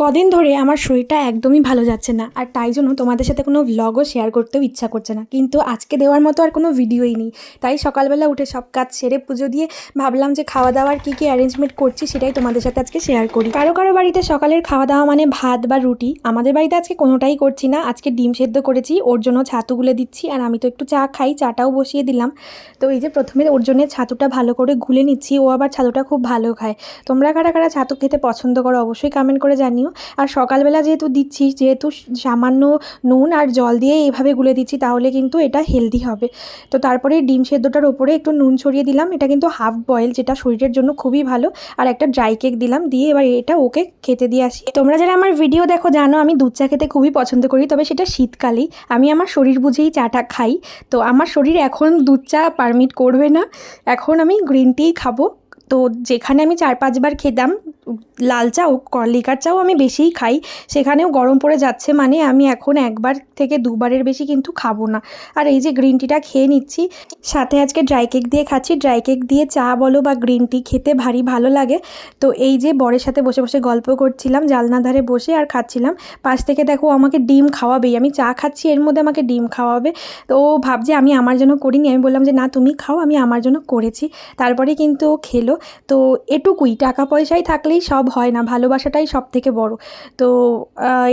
কদিন ধরে আমার শরীরটা একদমই ভালো যাচ্ছে না, আর তাই জন্য তোমাদের সাথে কোনো ভ্লগও শেয়ার করতেও ইচ্ছা করছে না। কিন্তু আজকে দেওয়ার মতো আর কোনো ভিডিওই নেই, তাই সকালবেলা উঠে সব কাজ সেরে পুজো দিয়ে ভাবলাম যে খাওয়া দাওয়ার কী কী অ্যারেঞ্জমেন্ট করছি সেটাই তোমাদের সাথে আজকে শেয়ার করি। কারো কারো বাড়িতে সকালের খাওয়া দাওয়া মানে ভাত বা রুটি, আমাদের বাড়িতে আজকে কোনোটাই করছি না। আজকে ডিম সেদ্ধ করেছি, ওর জন্য ছাতু গুলে দিচ্ছি, আর আমি তো একটু চা খাই, চাটাও বসিয়ে দিলাম। তো এই যে প্রথমে ওর জন্য ছাতুটা ভালো করে গুলে নিচ্ছি, ও আবার ছাতুটা খুব ভালো খায়। তোমরা কারা কারা ছাতু খেতে পছন্দ করো অবশ্যই কমেন্ট করে জানিও। আর সকালবেলা যেহেতু দিচ্ছি, যেহেতু সামান্য নুন আর জল দিয়ে এইভাবে গুলে দিচ্ছি, তাহলে কিন্তু এটা হেলদি হবে। তো তারপরে ডিম সেদ্ধটার ওপরে একটু নুন ছড়িয়ে দিলাম, এটা কিন্তু হাফ বয়েল, যেটা শরীরের জন্য খুবই ভালো। আর একটা ড্রাই কেক দিলাম, দিয়ে এবার এটা ওকে খেতে দিয়ে আসি। তোমরা যারা আমার ভিডিও দেখো জানো আমি দুধ চা খেতে খুবই পছন্দ করি, তবে সেটা শীতকালেই। আমি আমার শরীর বুঝেই চাটা খাই, তো আমার শরীর এখন দুধ চা পারমিট করবে না, এখন আমি গ্রিন টিই খাবো। তো যেখানে আমি 4-5 বার খেতাম লাল চা ও লিকার চাও আমি বেশিই খাই, সেখানেও গরম পড়ে যাচ্ছে, মানে আমি এখন 1 বার থেকে 2 বারের বেশি কিন্তু খাবো না। আর এই যে গ্রিন টিটা খেয়ে নিচ্ছি, সাথে আজকে ড্রাই কেক দিয়ে খাচ্ছি। ড্রাই কেক দিয়ে চা বলো বা গ্রিন টি খেতে ভারী ভালো লাগে। তো এই যে বরের সাথে বসে বসে গল্প করছিলাম জানলা ধারে বসে, আর খাচ্ছিলাম। পাশ থেকে দেখো আমাকে ডিম খাওয়াবেই, আমি চা খাচ্ছি এর মধ্যে আমাকে ডিম খাওয়াবে। তো ও ভাবছে আমি আমার জন্য করিনি, আমি বললাম যে না তুমি খাও, আমি আমার জন্য করেছি। তারপরে কিন্তু ও খেলো। তো এটুকুই, টাকা পয়সায় থাকলেই সব হয় না, ভালোবাসাটাই সব থেকে বড়। তো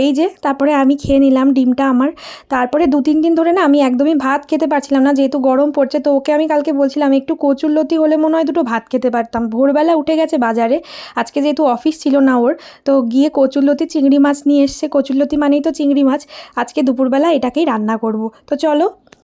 এই যে তারপরে আমি খেয়ে নিলাম ডিমটা আমার। তারপরে 2-3 দিন ধরে না আমি একদমই ভাত খেতে পারছিলাম না, যেহেতু গরম পড়ছে। তো ওকে আমি কালকে বলছিলাম একটু কচুরলতি হলে মনে হয় দুটো ভাত খেতে পারতাম। ভোরবেলা উঠে গেছে বাজারে, আজকে যেহেতু অফিস ছিল না ওর, তো গিয়ে কচুরলতি চিংড়ি মাছ নিয়ে এসছে। কচুরলতি মানেই তো চিংড়ি মাছ, আজকে দুপুরবেলা এটাকেই রান্না করব। তো চলো।